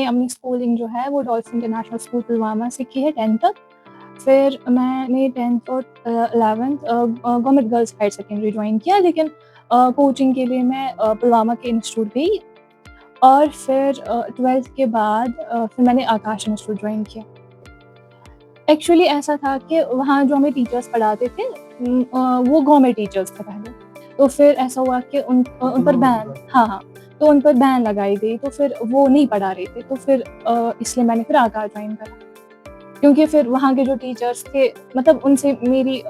मैंने अपनी स्कूलिंग जो है वो डॉल्फिन इंटरनेशनल स्कूल पुलवामा से की है 10th तक। फिर मैंने 10th और 11th government girls higher secondary join किया, लेकिन कोचिंग के लिए मैं पुलवामा के इंस्टीट्यूट गई। और फिर 12th के बाद फिर मैंने आकाश इंस्टीट्यूट जॉइन किया। एक्चुअली ऐसा था कि वहाँ जो हमें टीचर्स पढ़ाते थे वो गवर्नमेंट टीचर्स थे पहले। तो फिर ऐसा हुआ कि उन पर बैन, हाँ, तो उन पर बैन लगाई गई, तो फिर वो नहीं पढ़ा रहे थे। तो फिर इसलिए मैंने फिर आकाश जॉइन करा। क्योंकि फिर वहाँ के जो टीचर्स थे, मतलब उनसे मेरी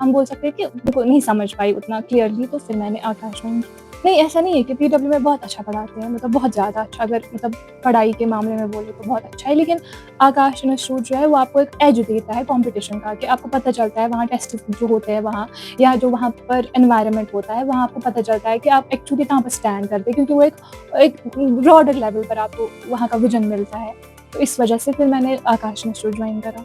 हम बोल सकते हैं कि उनको नहीं समझ पाई उतना क्लियरली, तो फिर मैंने आकाश जॉइन किया। नहीं, ऐसा नहीं है कि पीडब्ल्यू में बहुत अच्छा पढ़ाते हैं, मतलब बहुत ज़्यादा अच्छा, अगर मतलब पढ़ाई के मामले में बोले तो बहुत अच्छा है। लेकिन आकाश इंस्टीट्यूट जो है वो आपको एक एज देता है कॉम्पिटिशन का, कि आपको पता चलता है वहाँ टेस्ट जो होते हैं वहाँ, या जो वहाँ पर एनवायरनमेंट होता है वहाँ आपको पता चलता है कि आप एक्चुअली कहाँ पर स्टैंड करते हैं, क्योंकि वो एक ब्रॉडर लेवल पर आपको वहाँ का विजन मिलता है। तो इस वजह से फिर मैंने आकाश इंस्टीट्यूट ज्वाइन करा।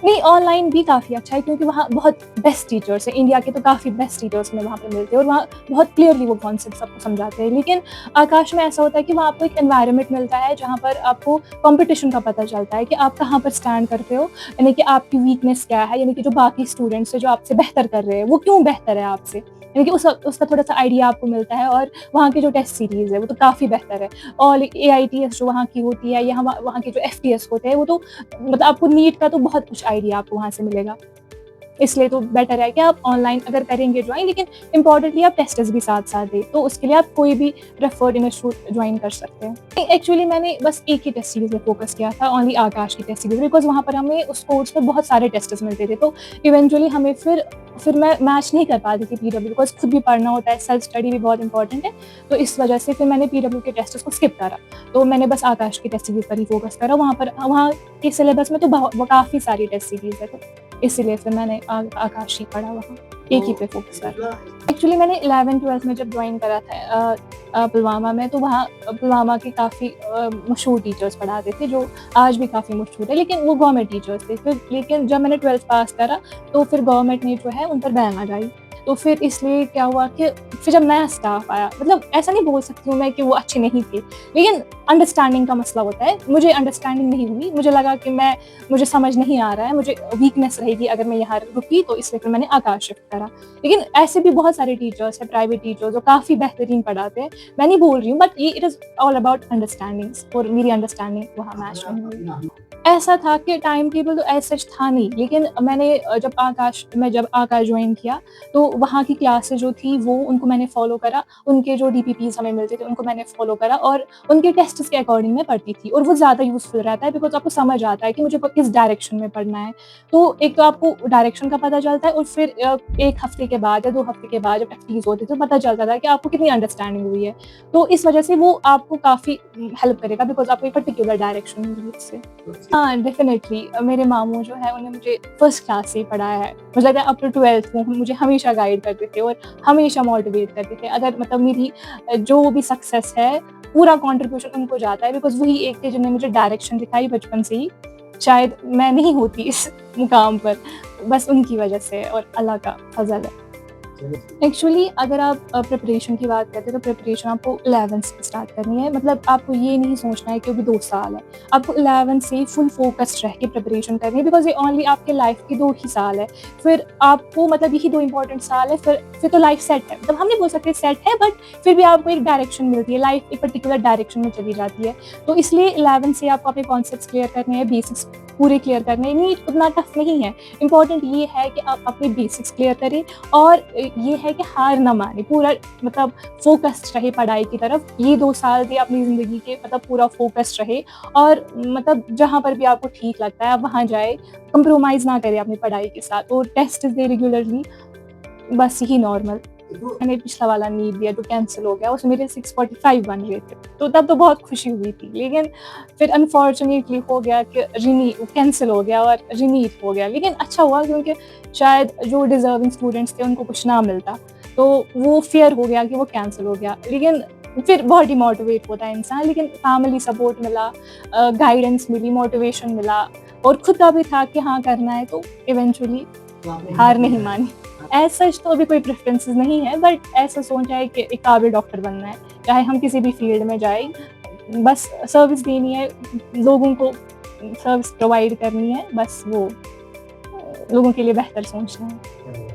नहीं, ऑनलाइन भी काफ़ी अच्छा है, क्योंकि वहाँ बहुत बेस्ट टीचर्स हैं, इंडिया के तो काफ़ी बेस्ट टीचर्स हमें वहाँ पे मिलते हैं, और वहाँ बहुत क्लियरली वो कॉन्सेप्ट सबको समझाते हैं। लेकिन आकाश में ऐसा होता है कि वहाँ आपको एक एनवायरनमेंट मिलता है जहाँ पर आपको कॉम्पिटिशन का पता चलता है कि आप कहाँ पर स्टैंड करते हो, यानी कि आपकी वीकनेस क्या है, यानी कि जो बाकी स्टूडेंट्स हैं जो आपसे बेहतर कर रहे हैं वो क्यों बेहतर है आपसे, यानी कि उसका थोड़ा सा आइडिया आपको मिलता है। और वहाँ की जो टेस्ट सीरीज़ है वो तो काफ़ी बेहतर है, और AITS जो वहाँ की होती है, या वहाँ के जो FTS होते हैं, वो तो मतलब आपको नीट का तो बहुत कुछ आइडिया आपको वहाँ से मिलेगा। इसलिए तो बेटर है कि आप ऑनलाइन अगर करेंगे ज्वाइन, लेकिन इम्पोर्टेंटली आप टेस्ट्स भी साथ-साथ दें, तो उसके लिए आप कोई भी रेफर्ड इंस्टीट्यूट ज्वाइन कर सकते हैं। नहीं, एक्चुअली मैंने बस एक ही टेस्ट सीरीज़ में फ़ोकस किया था, ओनली आकाश की टेस्ट सीरीज़, बिकॉज़ वहाँ पर हमें उस कोर्स में बहुत सारे टेस्ट्स मिलते थे, तो इवेंचुअली हमें फिर मैं मैच नहीं कर पाती थी पीडब्ल्यू, बिकॉज़ खुद भी पढ़ना होता है, सेल्फ स्टडी भी बहुत इम्पोर्टेंट है। तो इस वजह से फिर मैंने पीडब्ल्यू के टेस्ट्स को स्किप करा। तो मैंने बस आकाश की टेस्ट सीरीज़ पर ही फ़ोकस करा। वहाँ के सिलेबस में तो काफ़ी सारी टेस्ट सीरीज़ है, तो इसीलिए फिर मैंने आकाश ही पढ़ा वहाँ, एक ही पे फ़ोकस करा। एक्चुअली मैंने 11th-12th में जब जॉइन करा था पुलवामा में, तो वहाँ पुलवामा के काफ़ी मशहूर टीचर्स पढ़ाते थे, जो आज भी काफ़ी मशहूर है, लेकिन वो गवर्नमेंट टीचर्स थे। फिर लेकिन जब मैंने 12th पास करा, तो फिर गवर्नमेंट ने जो है उन पर बैन लगाई। तो फिर इसलिए क्या हुआ कि फिर जब नया स्टाफ आया, मतलब ऐसा नहीं बोल सकती हूँ मैं कि वो अच्छे नहीं थे, लेकिन अंडरस्टैंडिंग का मसला होता है। मुझे अंडरस्टैंडिंग नहीं हुई, मुझे लगा कि मुझे समझ नहीं आ रहा है, मुझे वीकनेस रहेगी अगर मैं यहाँ रुकी, तो इसलिए फिर मैंने आकाश शिफ्ट करा। लेकिन ऐसे भी बहुत सारे टीचर्स हैं, प्राइवेट टीचर्स जो काफ़ी बेहतरीन पढ़ाते हैं, मैं नहीं बोल रही हूँ, बट ये it is all about understandings, और मेरी अंडरस्टैंडिंग वहाँ मैच नहीं हुई। ऐसा था कि टाइम टेबल तो एज़ सच था नहीं, लेकिन मैंने जब आकाश ज्वाइन किया, तो वहाँ की क्लासेस जो थी वो उनको मैंने फ़ॉलो करा, उनके जो DPPs हमें मिलते थे उनको मैंने फ़ॉलो करा, और उनके टेस्ट्स के अकॉर्डिंग मैं पढ़ती थी, और वो ज़्यादा यूज़फुल रहता है, बिकॉज़ आपको समझ आता है कि मुझे किस डायरेक्शन में पढ़ना है। तो एक तो आपको डायरेक्शन का पता चलता है, और फिर 1 हफ़्ते के बाद या 2 हफ़्ते के बाद जब FTs होते थे, तो पता चलता था कि आपको कितनी अंडरस्टैंडिंग हुई है। तो इस वजह से वो आपको काफ़ी हेल्प करेगा, बिकॉज़ आपको एक पर्टिकुलर डायरेक्शन मिली उससे। हाँ, डेफ़िनेटली मेरे मामू जो हैं उन्होंने मुझे फर्स्ट क्लास से ही पढ़ाया है। मुझे लगता है अप टू 12th वो मुझे हमेशा गाइड करते थे, और हमेशा मोटिवेट करते थे। अगर मतलब मेरी जो भी सक्सेस है, पूरा कंट्रीब्यूशन उनको जाता है, बिकॉज़ वही एक थे जिन्होंने मुझे डायरेक्शन दिखाई बचपन से ही। शायद मैं नहीं होती इस मुकाम पर, बस उनकी वजह से, और अल्लाह का फ़ज़ल है। एक्चुअली अगर आप प्रिपरेशन की बात करते हैं, तो प्रिपरेशन आपको 11th से स्टार्ट करनी है। मतलब आपको ये नहीं सोचना है कि अभी 2 साल है। आपको 11th से फुल फ़ोकस्ड रह के प्रिपरेशन करनी है, बिकॉज़ ये ओनली आपके लाइफ़ के 2 ही साल है। फिर आपको मतलब यही 2 इम्पोर्टेंट साल है, फिर तो लाइफ़ सेट है। मतलब हम नहीं बोल सकते सेट है, बट फिर भी आपको एक डायरेक्शन मिलती है, लाइफ़ एक पर्टिकुलर डायरेक्शन में चली जाती है। तो इसलिए 11th से आपको अपने कॉन्सेप्ट्स क्लियर करने हैं, बेसिक्स पूरे क्लियर करने हैं। नीट उतना टफ नहीं है। इम्पोर्टेंट ये है कि आप अपने बेसिक्स क्लियर करें, और ये है कि हार ना मानें, पूरा मतलब फ़ोकस्ड रहे पढ़ाई की तरफ। ये 2 साल भी अपनी ज़िंदगी के मतलब पूरा फ़ोकस्ड रहे, और मतलब जहाँ पर भी आपको ठीक लगता है आप वहाँ जाए, कंप्रोमाइज़ ना करें अपनी पढ़ाई के साथ, और टेस्ट दें रेगुलरली, बस यही नॉर्मल। मैंने पिछला वाला नीट दिया जो कैंसल हो गया, उसमें मेरे 645 बन गए थे, तो तब तो बहुत खुशी हुई थी। लेकिन फिर अनफॉर्चुनेटली हो गया कि कैंसल हो गया और रीनीट हो गया। लेकिन अच्छा हुआ, क्योंकि शायद जो डिज़र्विंग स्टूडेंट्स थे उनको कुछ ना मिलता, तो वो फ़ियर हो गया कि वो कैंसल हो गया। लेकिन फिर बहुत डिमोटिवेट होता है इंसान, लेकिन फैमिली सपोर्ट मिला, गाइडेंस मिली, मोटिवेशन मिला, और खुद का भी था कि हाँ करना है, तो इवेंचुअली हार नहीं मानी। एज़ सच तो अभी कोई प्रेफ़रेंसेस नहीं है, बट ऐसा सोचा है कि एक काबिल डॉक्टर बनना है, चाहे हम किसी भी फ़ील्ड में जाएँ, बस सर्विस देनी है, लोगों को सर्विस प्रोवाइड करनी है, बस वो लोगों के लिए बेहतर सोचना है।